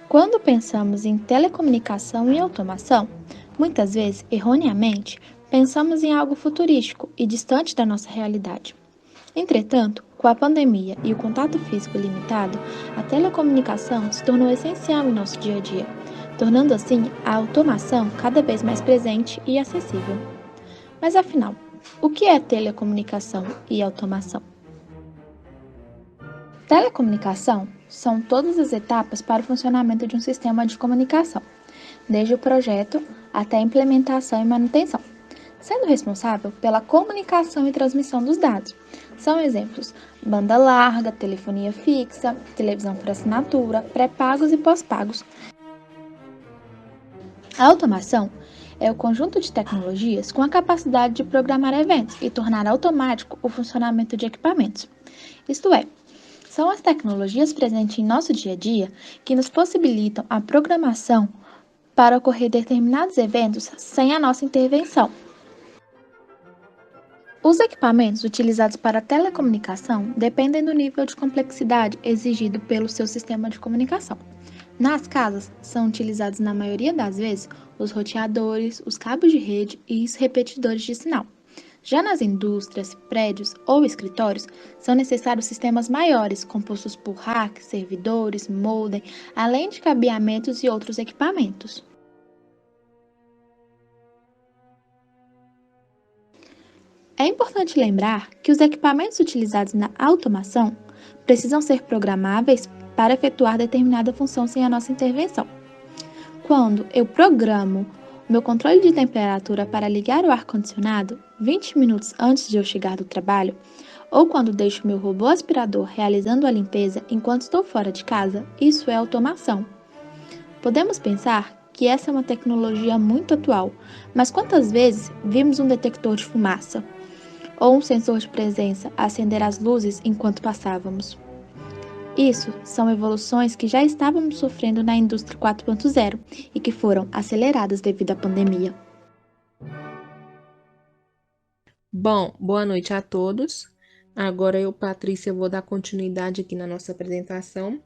Quando pensamos em telecomunicação e automação, muitas vezes, erroneamente, pensamos em algo futurístico e distante da nossa realidade. Entretanto, com a pandemia e o contato físico limitado, a telecomunicação se tornou essencial em nosso dia a dia, tornando assim a automação cada vez mais presente e acessível. Mas afinal, o que é telecomunicação e automação? Telecomunicação são todas as etapas para o funcionamento de um sistema de comunicação, desde o projeto até a implementação e manutenção, sendo responsável pela comunicação e transmissão dos dados. São exemplos: banda larga, telefonia fixa, televisão por assinatura, pré-pagos e pós-pagos. A automação é o conjunto de tecnologias com a capacidade de programar eventos e tornar automático o funcionamento de equipamentos. Isto é, são as tecnologias presentes em nosso dia a dia que nos possibilitam a programação para ocorrer determinados eventos sem a nossa intervenção. Os equipamentos utilizados para a telecomunicação dependem do nível de complexidade exigido pelo seu sistema de comunicação. Nas casas, são utilizados na maioria das vezes os roteadores, os cabos de rede e os repetidores de sinal. Já nas indústrias, prédios ou escritórios, são necessários sistemas maiores, compostos por racks, servidores, modem, além de cabeamentos e outros equipamentos. É importante lembrar que os equipamentos utilizados na automação precisam ser programáveis para efetuar determinada função sem a nossa intervenção. Quando eu programo meu controle de temperatura para ligar o ar-condicionado 20 minutos antes de eu chegar do trabalho, ou quando deixo meu robô aspirador realizando a limpeza enquanto estou fora de casa, isso é automação. Podemos pensar que essa é uma tecnologia muito atual, mas quantas vezes vimos um detector de fumaça ou um sensor de presença acender as luzes enquanto passávamos? Isso são evoluções que já estávamos sofrendo na indústria 4.0 e que foram aceleradas devido à pandemia. Bom, boa noite a todos. Agora eu, Patrícia, vou dar continuidade aqui na nossa apresentação.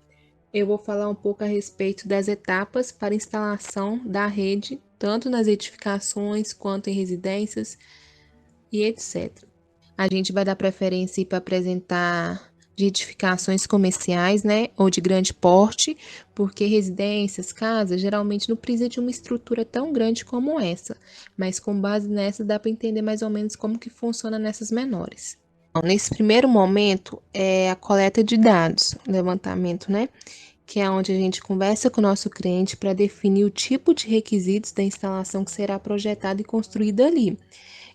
Eu vou falar um pouco a respeito das etapas para instalação da rede, tanto nas edificações quanto em residências e etc. A gente vai dar preferência para apresentar de edificações comerciais, né, ou de grande porte, porque residências, casas, geralmente não precisa de uma estrutura tão grande como essa, mas com base nessa dá para entender mais ou menos como que funciona nessas menores. Bom, nesse primeiro momento é a coleta de dados, levantamento, né, que é onde a gente conversa com o nosso cliente para definir o tipo de requisitos da instalação que será projetada e construída ali.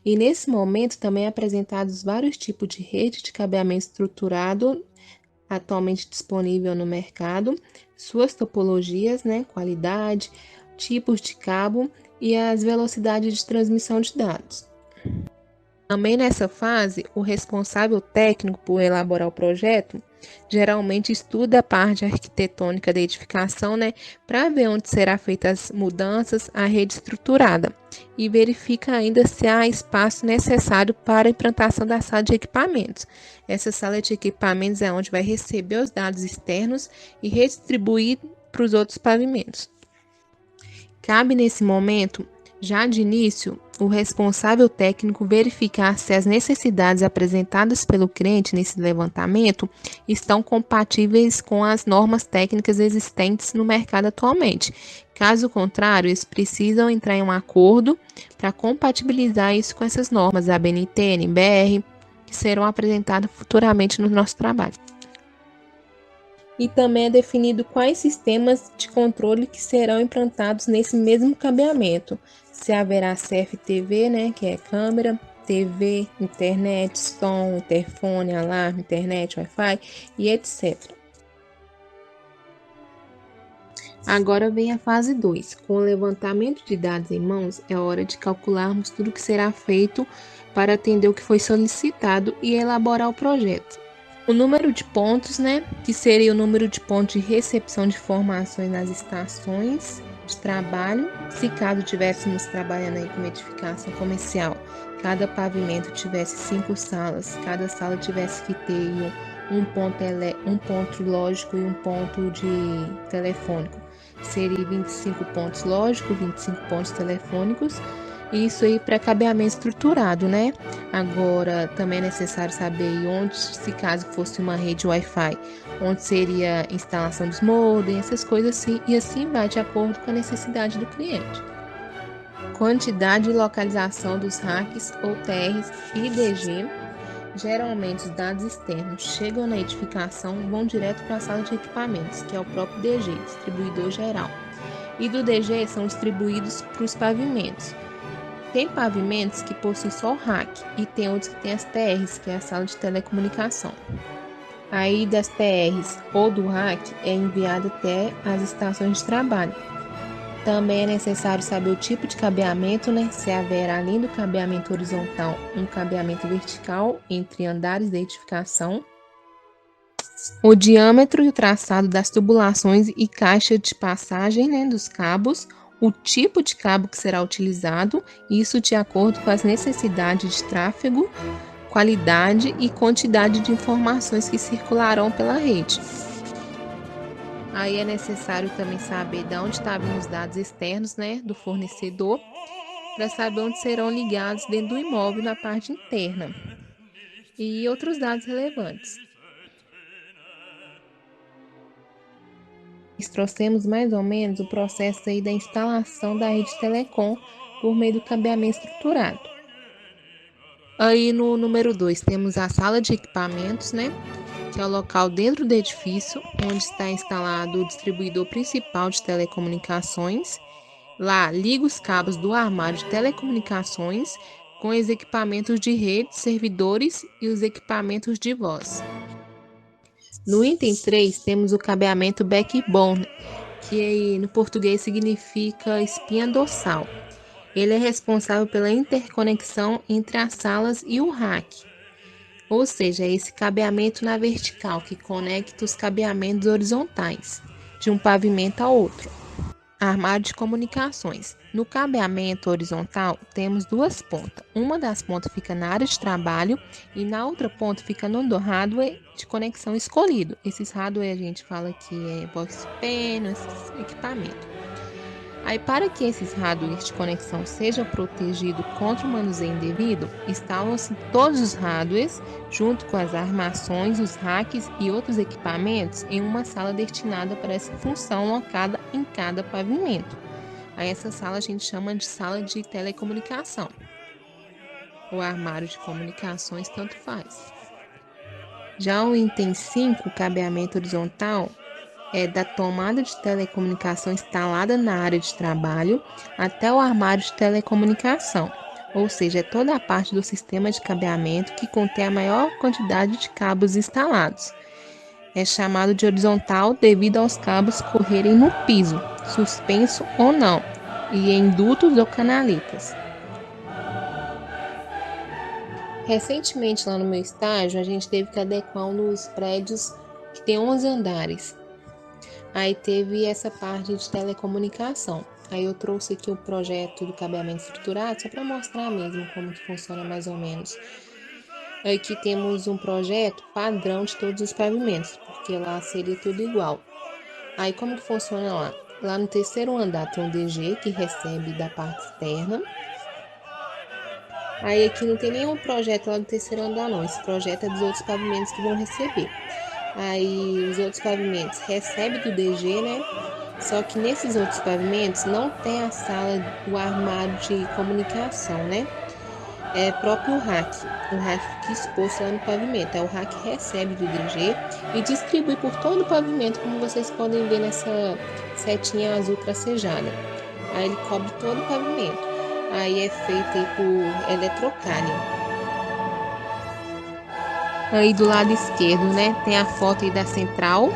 E nesse momento também é apresentados vários tipos de rede de cabeamento estruturado atualmente disponível no mercado, suas topologias, né, qualidade, tipos de cabo e as velocidades de transmissão de dados. Também nessa fase, o responsável técnico por elaborar o projeto geralmente estuda a parte arquitetônica da edificação, né, para ver onde será feitas as mudanças à rede estruturada e verifica ainda se há espaço necessário para a implantação da sala de equipamentos. Essa sala de equipamentos é onde vai receber os dados externos e redistribuir para os outros pavimentos. Cabe nesse momento, já de início, o responsável técnico verificar se as necessidades apresentadas pelo cliente nesse levantamento estão compatíveis com as normas técnicas existentes no mercado atualmente. Caso contrário, eles precisam entrar em um acordo para compatibilizar isso com essas normas, ABNT, NBR, que serão apresentadas futuramente no nosso trabalho. E também é definido quais sistemas de controle que serão implantados nesse mesmo cabeamento. Se haverá CFTV, né, que é câmera, TV, internet, som, interfone, alarme, internet, Wi-Fi e etc. Agora vem a fase 2. Com o levantamento de dados em mãos, é hora de calcularmos tudo que será feito para atender o que foi solicitado e elaborar o projeto. O número de pontos, né, que seria o número de pontos de recepção de informações nas estações de trabalho, se caso estivéssemos trabalhando aí com edificação comercial, cada pavimento tivesse 5 salas, cada sala tivesse que ter um ponto lógico e um ponto de telefônico. seria 25 pontos lógicos, 25 pontos telefônicos. Isso aí para cabeamento estruturado, né? Agora, também é necessário saber onde, se caso fosse uma rede Wi-Fi, onde seria a instalação dos modems, essas coisas assim, e assim vai de acordo com a necessidade do cliente. Quantidade e localização dos racks ou TRs e DG. Geralmente, os dados externos chegam na edificação e vão direto para a sala de equipamentos, que é o próprio DG, distribuidor geral. E do DG são distribuídos para os pavimentos. Tem pavimentos que possuem só o rack e tem outros que têm as TRs, que é a sala de telecomunicação. Aí das TRs ou do rack é enviado até as estações de trabalho. Também é necessário saber o tipo de cabeamento, né? Se haverá, além do cabeamento horizontal, um cabeamento vertical entre andares da edificação, o diâmetro e o traçado das tubulações e caixa de passagem, né, dos cabos, o tipo de cabo que será utilizado, isso de acordo com as necessidades de tráfego, qualidade e quantidade de informações que circularão pela rede. Aí é necessário também saber de onde estão vindo os dados externos, né, do fornecedor, para saber onde serão ligados dentro do imóvel na parte interna e outros dados relevantes. Trouxemos mais ou menos o processo aí da instalação da rede telecom por meio do cabeamento estruturado. Aí no número 2 temos a sala de equipamentos, né? Que é o local dentro do edifício onde está instalado o distribuidor principal de telecomunicações. Lá liga os cabos do armário de telecomunicações com os equipamentos de rede, servidores e os equipamentos de voz. No item 3 temos o cabeamento backbone, que no português significa espinha dorsal. Ele é responsável pela interconexão entre as salas e o rack, ou seja, é esse cabeamento na vertical que conecta os cabeamentos horizontais de um pavimento ao outro. Armário de comunicações. No cabeamento horizontal, temos duas pontas. Uma das pontas fica na área de trabalho e na outra ponta fica no hardware de conexão escolhido. Esses hardware a gente fala que é voice panel, esses equipamentos. Aí, para que esses hardwares de conexão sejam protegidos contra o manuseio indevido, instalam-se todos os hardwares, junto com as armações, os racks e outros equipamentos, em uma sala destinada para essa função locada em cada pavimento. Aí, essa sala a gente chama de sala de telecomunicação. O armário de comunicações, tanto faz. Já o item 5, cabeamento horizontal, é da tomada de telecomunicação instalada na área de trabalho até o armário de telecomunicação, ou seja, é toda a parte do sistema de cabeamento que contém a maior quantidade de cabos instalados. É chamado de horizontal devido aos cabos correrem no piso, suspenso ou não, e em dutos ou canaletas. Recentemente, lá no meu estágio, a gente teve que adequar um dos prédios que tem 11 andares. Aí teve essa parte de telecomunicação. Aí eu trouxe aqui o projeto do cabeamento estruturado, só para mostrar mesmo como que funciona mais ou menos. Aqui temos um projeto padrão de todos os pavimentos, porque lá seria tudo igual. Aí como que funciona lá? Lá no terceiro andar tem um DG que recebe da parte externa. Aí aqui não tem nenhum projeto lá no terceiro andar não, esse projeto é dos outros pavimentos que vão receber. Aí os outros pavimentos recebem do DG, né? Só que nesses outros pavimentos não tem a sala do armário de comunicação, né? É próprio o rack fica exposto lá no pavimento. Aí o rack recebe do DG e distribui por todo o pavimento, como vocês podem ver nessa setinha azul tracejada. Aí ele cobre todo o pavimento. Aí é feito aí por eletrocário. Aí do lado esquerdo, né, tem a foto aí da central,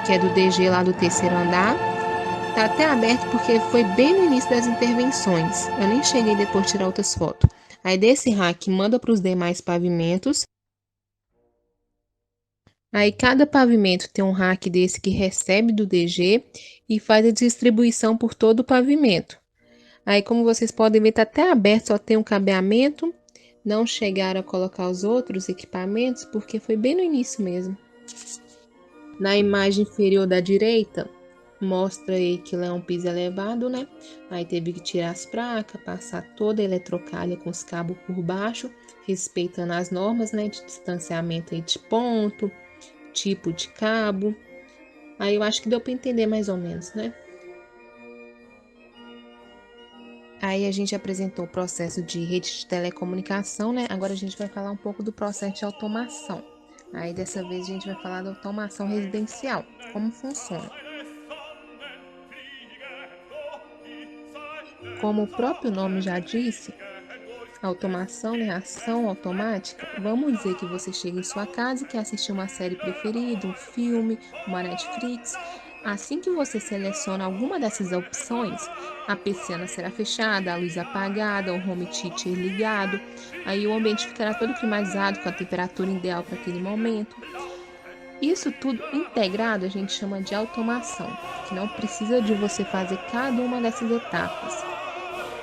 que é do DG lá do terceiro andar. Tá até aberto porque foi bem no início das intervenções. Eu nem cheguei depois de tirar outras fotos. Aí desse rack manda para os demais pavimentos. Aí cada pavimento tem um rack desse que recebe do DG e faz a distribuição por todo o pavimento. Aí como vocês podem ver, tá até aberto, só tem um cabeamento. Não chegaram a colocar os outros equipamentos porque foi bem no início mesmo. Na imagem inferior da direita, Mostra aí que lá é um piso elevado, né? Aí teve que tirar as placas, passar toda a eletrocalha com os cabos por baixo, respeitando as normas, né? De distanciamento aí de ponto, tipo de cabo. Aí eu acho que deu para entender mais ou menos, né? Aí a gente apresentou o processo de rede de telecomunicação, né? Agora a gente vai falar um pouco do processo de automação. Aí dessa vez a gente vai falar da automação residencial, como funciona. Como o próprio nome já disse, automação, né? Ação automática. Vamos dizer que você chega em sua casa e quer assistir uma série preferida, um filme, uma Netflix. Assim que você seleciona alguma dessas opções, a persiana será fechada, a luz apagada, o home theater ligado. Aí o ambiente ficará todo climatizado com a temperatura ideal para aquele momento. Isso tudo integrado a gente chama de automação, que não precisa de você fazer cada uma dessas etapas.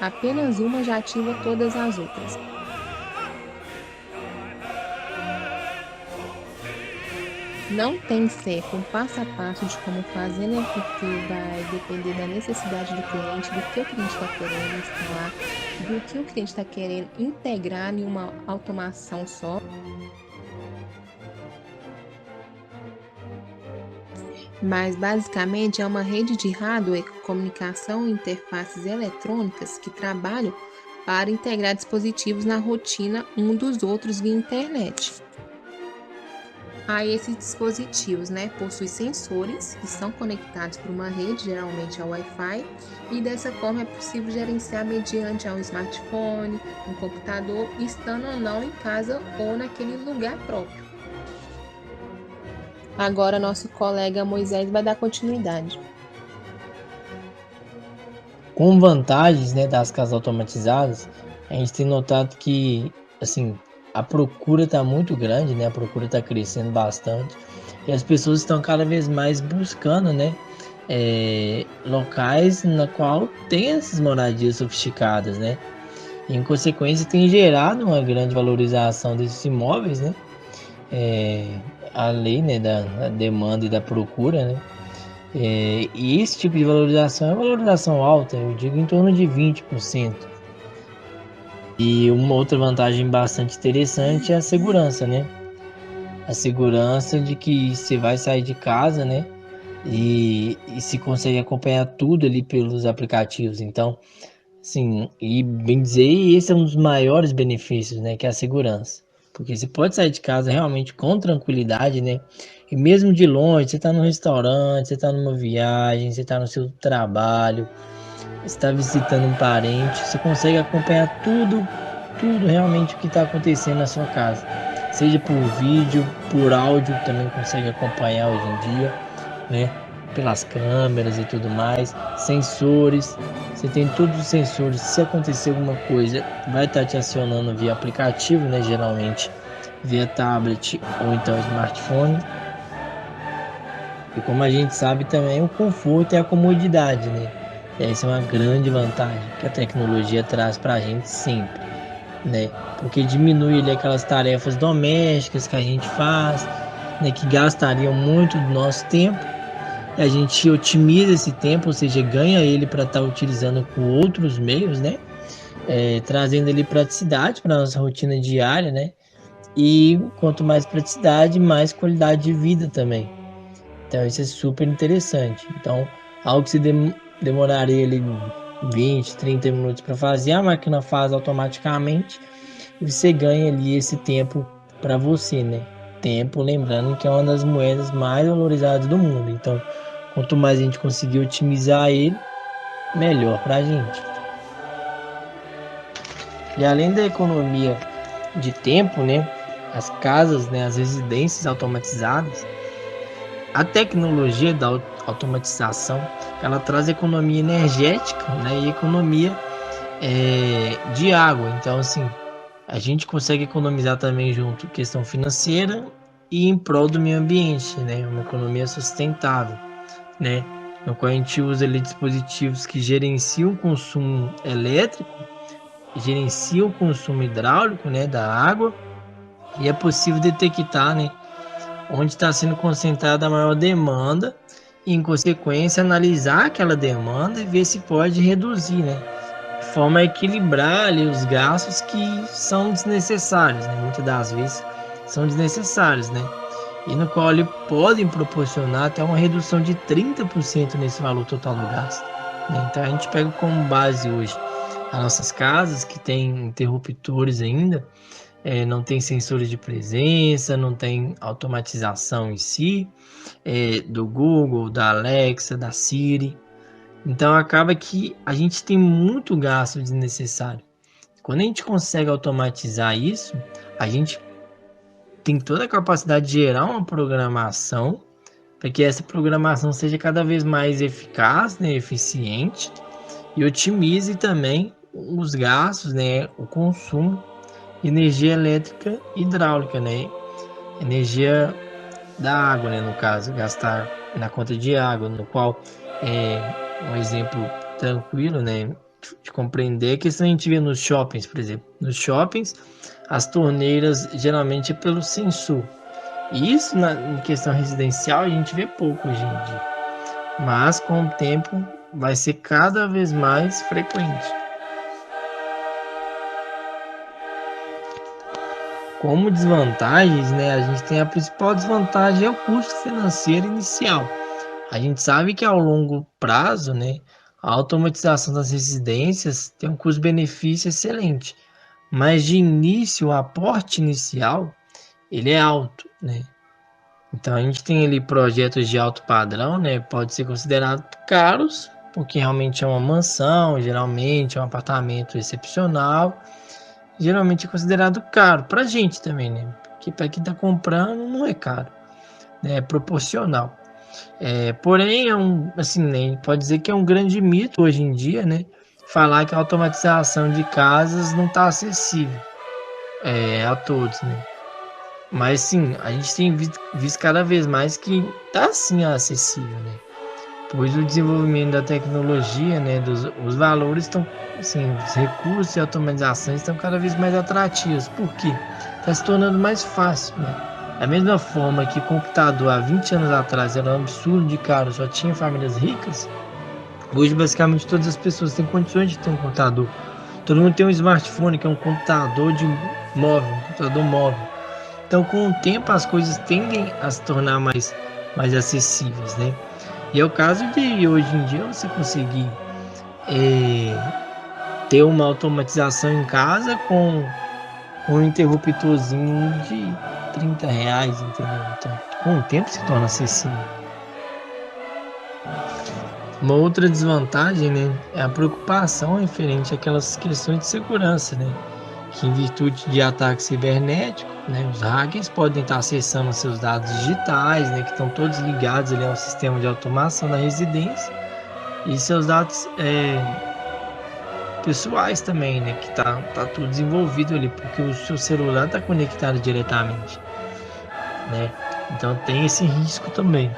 Apenas uma já ativa todas as outras. Não tem certo um passo a passo de como fazer, né? Porque vai depender da necessidade do cliente, do que o cliente está querendo instalar, do que o cliente está querendo integrar em uma automação só. Mas basicamente é uma rede de hardware, comunicação e interfaces eletrônicas que trabalham para integrar dispositivos na rotina um dos outros via internet. Aí esses dispositivos, né, possuem sensores que são conectados por uma rede, geralmente ao Wi-Fi, e dessa forma é possível gerenciar mediante um smartphone, um computador, estando ou não em casa ou naquele lugar próprio. Agora nosso colega Moisés vai dar continuidade. Com vantagens, né, das casas automatizadas, a gente tem notado que, assim, a procura está muito grande, né? A procura está crescendo bastante e as pessoas estão cada vez mais buscando, né, locais na qual tem essas moradias sofisticadas, né? E, em consequência, tem gerado uma grande valorização desses imóveis, né? A lei, né, da demanda e da procura, né? E esse tipo de valorização é uma valorização alta, eu digo em torno de 20%. E uma outra vantagem bastante interessante é a segurança, né? A segurança de que você vai sair de casa, né? E se consegue acompanhar tudo ali pelos aplicativos. Então, sim, e bem dizer, esse é um dos maiores benefícios, né? Que é a segurança. Porque você pode sair de casa realmente com tranquilidade, né? E mesmo de longe, você está no restaurante, você está numa viagem, você está no seu trabalho, está visitando um parente, você consegue acompanhar tudo realmente o que está acontecendo na sua casa. Seja por vídeo, por áudio, também consegue acompanhar hoje em dia, né? Pelas câmeras e tudo mais, sensores, você tem todos os sensores. Se acontecer alguma coisa, vai estar te acionando via aplicativo, né? Geralmente via tablet ou então smartphone. E como a gente sabe também, o conforto e a comodidade, né? Essa é uma grande vantagem que a tecnologia traz para a gente sempre, né? Porque diminui ali aquelas tarefas domésticas que a gente faz, né? Que gastariam muito do nosso tempo. E a gente otimiza esse tempo, ou seja, ganha ele para estar utilizando com outros meios, né? Trazendo ali praticidade para nossa rotina diária, né? E quanto mais praticidade, mais qualidade de vida também. Então isso é super interessante. Então, algo que você demoraria ali 20, 30 minutos para fazer, a máquina faz automaticamente e você ganha ali esse tempo para você, né? Tempo, lembrando que é uma das moedas mais valorizadas do mundo. Então, quanto mais a gente conseguir otimizar ele, melhor para a gente. E além da economia de tempo, né? As casas, né? As residências automatizadas, a tecnologia da automatização, ela traz economia energética, né, e economia de água. Então, assim, a gente consegue economizar também junto questão financeira e em prol do meio ambiente, né, uma economia sustentável, né, no qual a gente usa ali dispositivos que gerenciam o consumo elétrico, gerenciam o consumo hidráulico, né, da água, e é possível detectar, né, onde está sendo concentrada a maior demanda e, em consequência, analisar aquela demanda e ver se pode reduzir, né? De forma a equilibrar ali os gastos que são desnecessários, né? Muitas das vezes são desnecessários, né? E no qual ele podem proporcionar até uma redução de 30% nesse valor total do gasto, né? Então a gente pega como base hoje as nossas casas que têm interruptores ainda, não tem sensores de presença, não tem automatização em si, do Google, da Alexa, da Siri. Então acaba que a gente tem muito gasto desnecessário. Quando a gente consegue automatizar isso, a gente tem toda a capacidade de gerar uma programação para que essa programação seja cada vez mais eficaz, né, eficiente e otimize também os gastos, né, o consumo de energia elétrica e hidráulica, né, energia da água, né, no caso, gastar na conta de água, no qual um exemplo tranquilo, né, de compreender a questão a gente vê nos shoppings, por exemplo. Nos shoppings, as torneiras geralmente é pelo sensor. E isso em questão residencial a gente vê pouco hoje em dia. Mas com o tempo vai ser cada vez mais frequente. Como desvantagens, né, a gente tem a principal desvantagem é o custo financeiro inicial. A gente sabe que ao longo prazo, né, a automatização das residências tem um custo-benefício excelente, mas de início, o aporte inicial, ele é alto, né? Então a gente tem ali projetos de alto padrão, né? Pode ser considerado caros, porque realmente é uma mansão, geralmente é um apartamento excepcional, geralmente é considerado caro para a gente também, né? Porque para quem está comprando não é caro, né? É proporcional. Porém, assim, né, pode dizer que é um grande mito hoje em dia, né? Falar que a automatização de casas não está acessível a todos, né? Mas sim, a gente tem visto cada vez mais que está sim acessível, né? Pois o desenvolvimento da tecnologia, né, os valores estão, assim, os recursos e automatizações estão cada vez mais atrativos. Por quê? Está se tornando mais fácil, né? Da mesma forma que computador há 20 anos atrás era um absurdo de caro, só tinha famílias ricas, hoje basicamente todas as pessoas têm condições de ter um computador. Todo mundo tem um smartphone, que é um computador móvel, um computador móvel. Então, com o tempo, as coisas tendem a se tornar mais acessíveis, né? E é o caso de hoje em dia você conseguir ter uma automatização em casa com um interruptorzinho de R$ 30, entendeu? Então, com o tempo se torna acessível. Uma outra desvantagem, né, é a preocupação referente àquelas questões de segurança, né? Que em virtude de ataque cibernético, né, os hackers podem estar acessando seus dados digitais, né, que estão todos ligados ali ao sistema de automação da residência, e seus dados pessoais também, né, que tá tudo desenvolvido ali, porque o seu celular está conectado diretamente, né? Então tem esse risco também.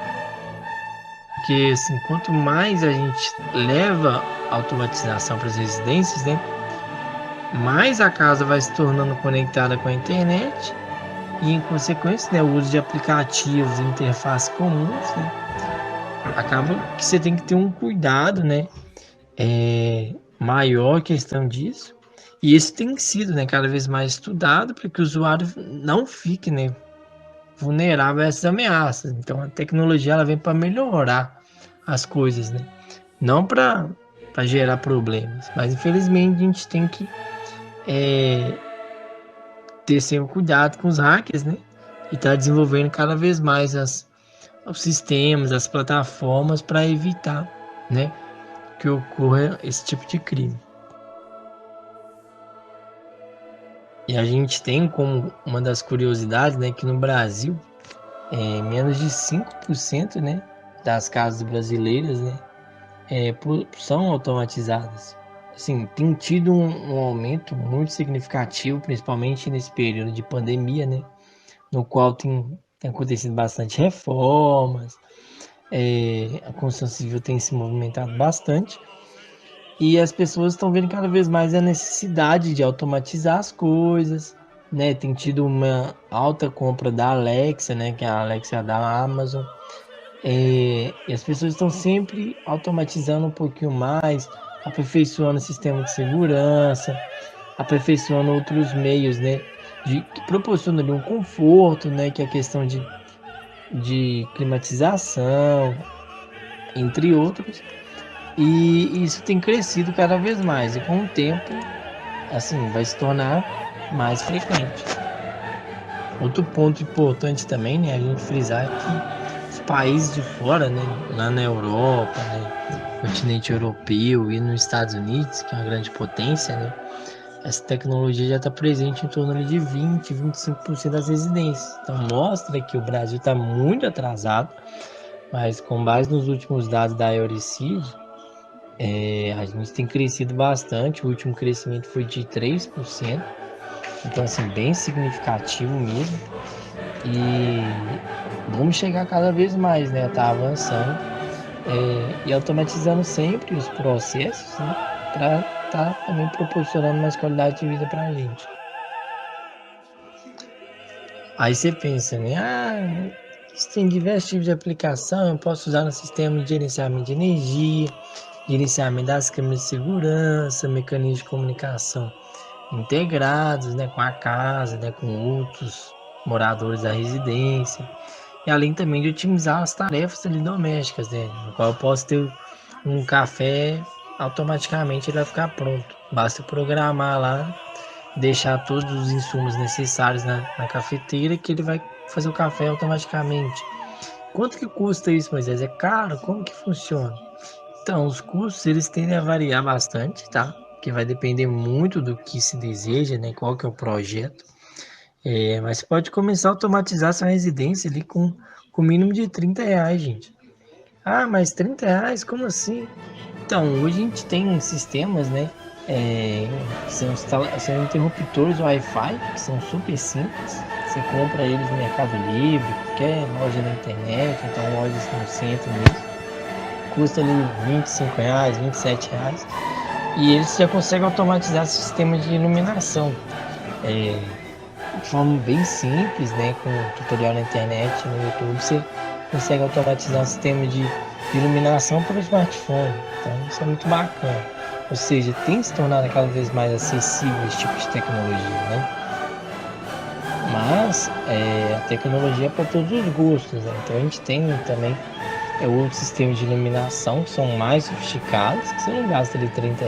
Porque assim, quanto mais a gente leva a automatização para as residências, né, mais a casa vai se tornando conectada com a internet e, em consequência, né, o uso de aplicativos e interfaces comuns, né, acaba que você tem que ter um cuidado, né, maior questão disso. E isso tem sido, né, cada vez mais estudado para que o usuário não fique, né, vulnerável a essas ameaças. Então a tecnologia ela vem para melhorar as coisas, né, não para gerar problemas. Mas infelizmente a gente tem que ter sempre cuidado com os hackers, né? E tá desenvolvendo cada vez mais os sistemas, as plataformas para evitar, né, que ocorra esse tipo de crime. E a gente tem como uma das curiosidades, né, que no Brasil menos de 5%, né, das casas brasileiras, né, são automatizadas. Assim, tem tido um aumento muito significativo, principalmente nesse período de pandemia, né, no qual tem acontecido bastante reformas, a construção civil tem se movimentado bastante, e as pessoas estão vendo cada vez mais a necessidade de automatizar as coisas, né? Tem tido uma alta compra da Alexa, né, que é a Alexa da Amazon, E as pessoas estão sempre automatizando um pouquinho mais, aperfeiçoando o sistema de segurança, aperfeiçoando outros meios, né, que proporcionam ali um conforto, né, que é a questão de climatização, entre outros. E isso tem crescido cada vez mais e com o tempo, assim, vai se tornar mais frequente. Outro ponto importante também, né, a gente frisar que os países de fora, né, lá na Europa, né, no continente europeu e nos Estados Unidos, que é uma grande potência, né, essa tecnologia já está presente em torno ali de 20-25% das residências. Então mostra que o Brasil está muito atrasado, mas com base nos últimos dados da Eurocid, a gente tem crescido bastante. O último crescimento foi de 3%, então assim, bem significativo mesmo. E vamos chegar cada vez mais, né? Tá avançando e automatizando sempre os processos, né? Para tá também proporcionando mais qualidade de vida para a gente. Aí você pensa, né? Tem diversos tipos de aplicação. Eu posso usar no sistema de gerenciamento de energia, gerenciamento das câmeras de segurança, mecanismos de comunicação integrados, né, com a casa, né, com outros moradores da residência, e além também de otimizar as tarefas ali domésticas, né, no qual eu posso ter um café, automaticamente ele vai ficar pronto, basta programar lá, deixar todos os insumos necessários na cafeteira que ele vai fazer o café automaticamente. Quanto que custa isso, Moisés? É caro? Como que funciona? Então, os custos eles tendem a variar bastante, tá? Que vai depender muito do que se deseja, né? Qual que é o projeto. Mas você pode começar a automatizar sua residência ali com mínimo de R$ 30, gente. Ah, mas R$ 30? Como assim? Então, hoje a gente tem sistemas, né? São interruptores Wi-Fi, que são super simples. Você compra eles no Mercado Livre, qualquer loja na internet, então lojas no centro mesmo. Custa ali R$ 25, R$ 27. E eles já conseguem automatizar o sistema de iluminação de forma bem simples, né? Com tutorial na internet, no YouTube, você consegue automatizar o sistema de iluminação para o smartphone. Então isso é muito bacana. Ou seja, tem se tornado cada vez mais acessível esse tipo de tecnologia, né? Mas a tecnologia é para todos os gostos, né? Então a gente tem também outros sistemas de iluminação que são mais sofisticados, que você não gasta ali R$ 30.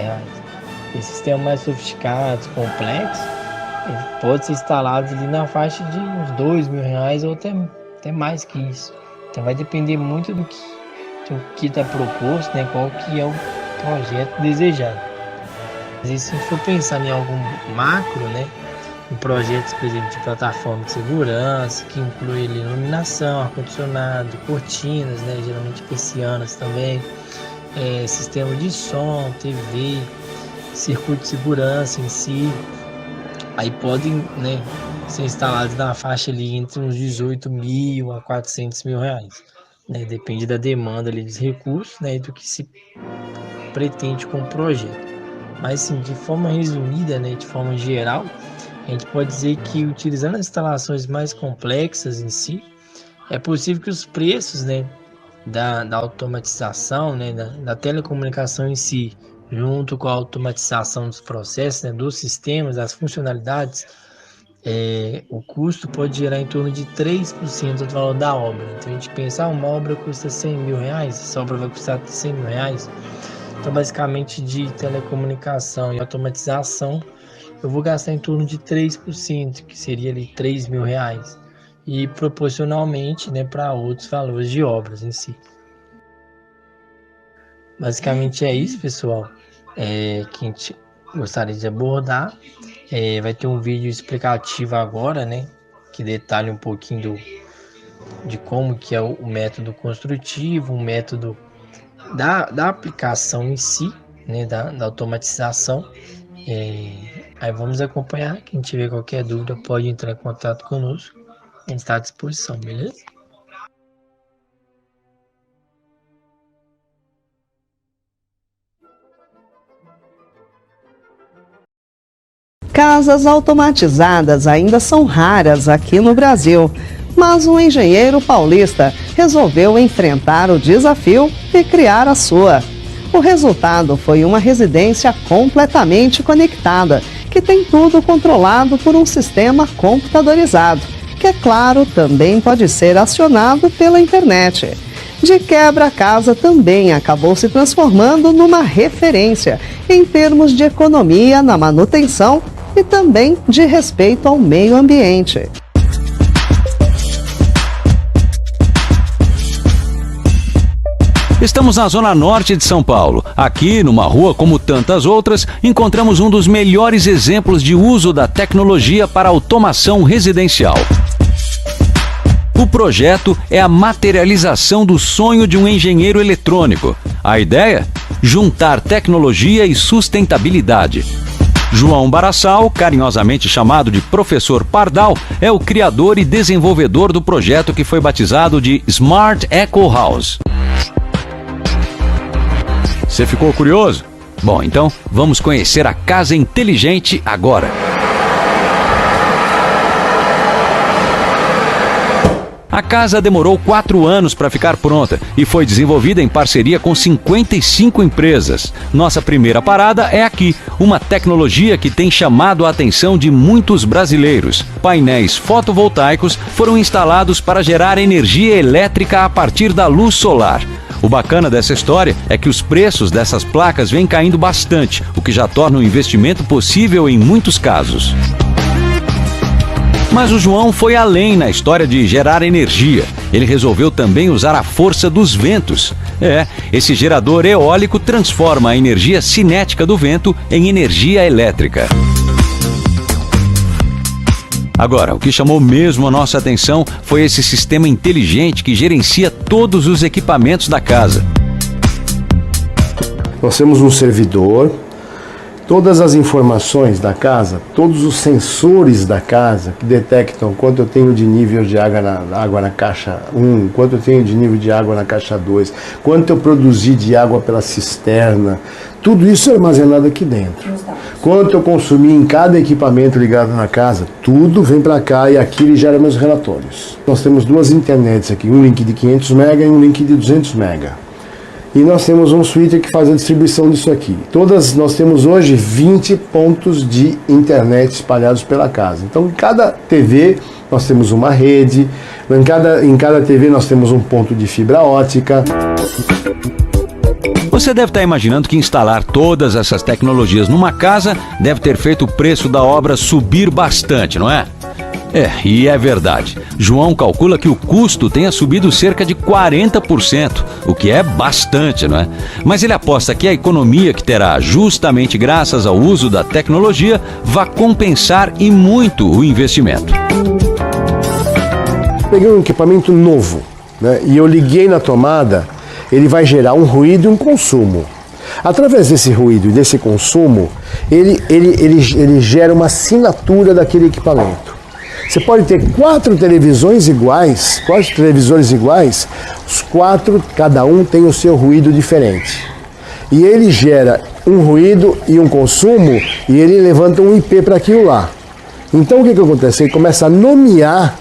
Esse sistema mais sofisticado, complexo, ele pode ser instalado ali na faixa de uns R$ 2.000 ou até mais que isso. Então vai depender muito do que está proposto, né? Qual que é o projeto desejado. Mas se for pensar em algum macro, né? Em projetos, por exemplo, de plataforma de segurança, que inclui iluminação, ar-condicionado, cortinas, né? Geralmente persianas também, sistema de som, TV, circuito de segurança em si, aí podem, né, ser instalados na faixa ali entre uns 18 mil a R$ 400.000, né? Depende da demanda ali dos recursos, né? E do que se pretende com o projeto. Mas sim, de forma resumida, né, de forma geral, a gente pode dizer que utilizando as instalações mais complexas em si, é possível que os preços, né, da automatização, né, da telecomunicação em si, junto com a automatização dos processos, né, dos sistemas, das funcionalidades, o custo pode gerar em torno de 3% do valor da obra. Então a gente pensa, uma obra custa R$ 100.000, essa obra vai custar R$ 100.000. Então basicamente de telecomunicação e automatização, eu vou gastar em torno de 3%, que seria ali R$ 3.000, e proporcionalmente, né, para outros valores de obras em si. Basicamente é isso, pessoal, que a gente gostaria de abordar. Vai ter um vídeo explicativo agora, né, que detalha um pouquinho de como que é o método construtivo, o método da aplicação em si, né, da automatização. Aí vamos acompanhar. Quem tiver qualquer dúvida pode entrar em contato conosco. A gente está à disposição, beleza? Casas automatizadas ainda são raras aqui no Brasil. Mas um engenheiro paulista resolveu enfrentar o desafio e criar a sua. O resultado foi uma residência completamente conectada, que tem tudo controlado por um sistema computadorizado, que, é claro, também pode ser acionado pela internet. De quebra, a casa também acabou se transformando numa referência em termos de economia na manutenção e também de respeito ao meio ambiente. Estamos na zona norte de São Paulo. Aqui, numa rua como tantas outras, encontramos um dos melhores exemplos de uso da tecnologia para automação residencial. O projeto é a materialização do sonho de um engenheiro eletrônico. A ideia? Juntar tecnologia e sustentabilidade. João Barassal, carinhosamente chamado de Professor Pardal, é o criador e desenvolvedor do projeto que foi batizado de Smart Eco House. Você ficou curioso? Bom, então vamos conhecer a casa inteligente agora. A casa demorou 4 anos para ficar pronta e foi desenvolvida em parceria com 55 empresas. Nossa primeira parada é aqui, uma tecnologia que tem chamado a atenção de muitos brasileiros. Painéis fotovoltaicos foram instalados para gerar energia elétrica a partir da luz solar. O bacana dessa história é que os preços dessas placas vêm caindo bastante, o que já torna o investimento possível em muitos casos. Mas o João foi além na história de gerar energia. Ele resolveu também usar a força dos ventos. Esse gerador eólico transforma a energia cinética do vento em energia elétrica. Agora, o que chamou mesmo a nossa atenção foi esse sistema inteligente que gerencia todos os equipamentos da casa. Nós temos um servidor, todas as informações da casa, todos os sensores da casa que detectam quanto eu tenho de nível de água na caixa 1, quanto eu tenho de nível de água na caixa 2, quanto eu produzi de água pela cisterna, tudo isso é armazenado aqui dentro. Quanto eu consumi em cada equipamento ligado na casa, tudo vem para cá e aqui ele gera meus relatórios. Nós temos 2 internets aqui, um link de 500 MB e um link de 200 MB. E nós temos um switcher que faz a distribuição disso aqui. Nós temos hoje 20 pontos de internet espalhados pela casa. Então, em cada TV nós temos uma rede, em cada TV nós temos um ponto de fibra ótica. Você deve estar imaginando que instalar todas essas tecnologias numa casa deve ter feito o preço da obra subir bastante, não é? E é verdade. João calcula que o custo tenha subido cerca de 40%, o que é bastante, não é? Mas ele aposta que a economia que terá justamente graças ao uso da tecnologia vai compensar e muito o investimento. Peguei um equipamento novo, né, e eu liguei na tomada, ele vai gerar um ruído e um consumo. Através desse ruído e desse consumo, ele gera uma assinatura daquele equipamento. Você pode ter 4 televisões iguais, 4 televisores iguais, os 4, cada um tem o seu ruído diferente. E ele gera um ruído e um consumo e ele levanta um IP para aquilo lá. Então o que acontece? Ele começa a nomear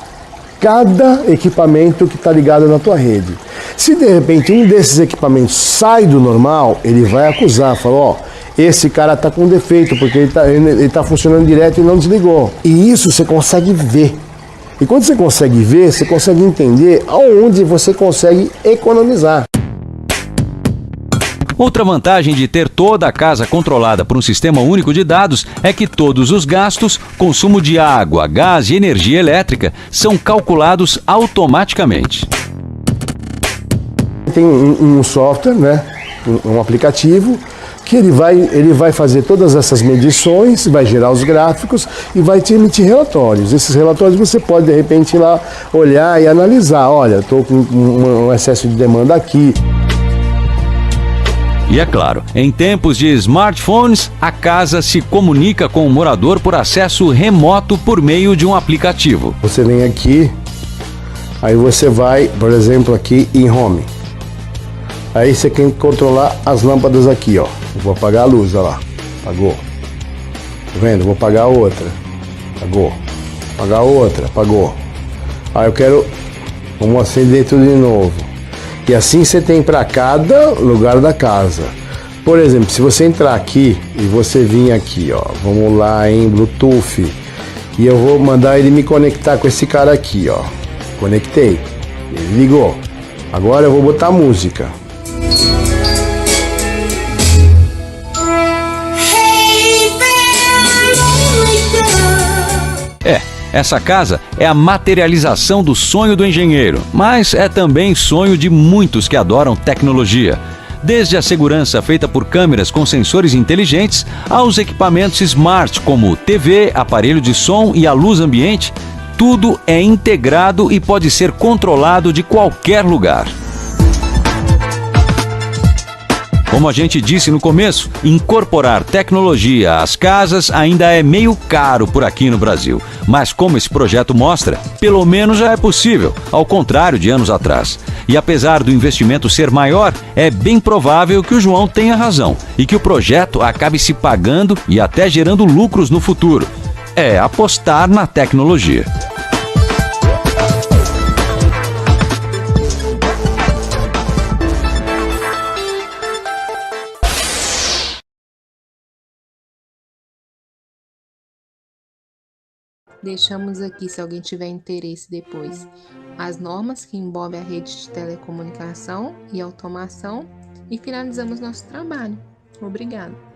cada equipamento que está ligado na tua rede. Se de repente um desses equipamentos sai do normal, ele vai acusar, fala, esse cara está com defeito, porque ele tá funcionando direto e não desligou. E isso você consegue ver. E quando você consegue ver, você consegue entender aonde você consegue economizar. Outra vantagem de ter toda a casa controlada por um sistema único de dados é que todos os gastos, consumo de água, gás e energia elétrica, são calculados automaticamente. Tem um software, né, um aplicativo, que ele vai fazer todas essas medições, vai gerar os gráficos e vai te emitir relatórios. Esses relatórios você pode, de repente, ir lá olhar e analisar. Olha, estou com um excesso de demanda aqui. E é claro, em tempos de smartphones, a casa se comunica com o morador por acesso remoto por meio de um aplicativo. Você vem aqui, aí você vai, por exemplo, aqui em Home. Aí você tem que controlar as lâmpadas aqui, ó. Eu vou apagar a luz, olha lá. Apagou. Tá vendo? Vou apagar outra. Apagou. Apagar outra. Apagou. Aí eu quero, vamos acender tudo de novo. E assim você tem para cada lugar da casa. Por exemplo, se você entrar aqui e você vir aqui, ó, vamos lá em Bluetooth, e eu vou mandar ele me conectar com esse cara aqui, ó. Conectei, ele ligou. Agora eu vou botar música. Essa casa é a materialização do sonho do engenheiro, mas é também sonho de muitos que adoram tecnologia. Desde a segurança feita por câmeras com sensores inteligentes, aos equipamentos smart como TV, aparelho de som e a luz ambiente, tudo é integrado e pode ser controlado de qualquer lugar. Como a gente disse no começo, incorporar tecnologia às casas ainda é meio caro por aqui no Brasil. Mas como esse projeto mostra, pelo menos já é possível, ao contrário de anos atrás. E apesar do investimento ser maior, é bem provável que o João tenha razão e que o projeto acabe se pagando e até gerando lucros no futuro. É apostar na tecnologia. Deixamos aqui, se alguém tiver interesse depois, as normas que envolvem a rede de telecomunicação e automação e finalizamos nosso trabalho. Obrigada!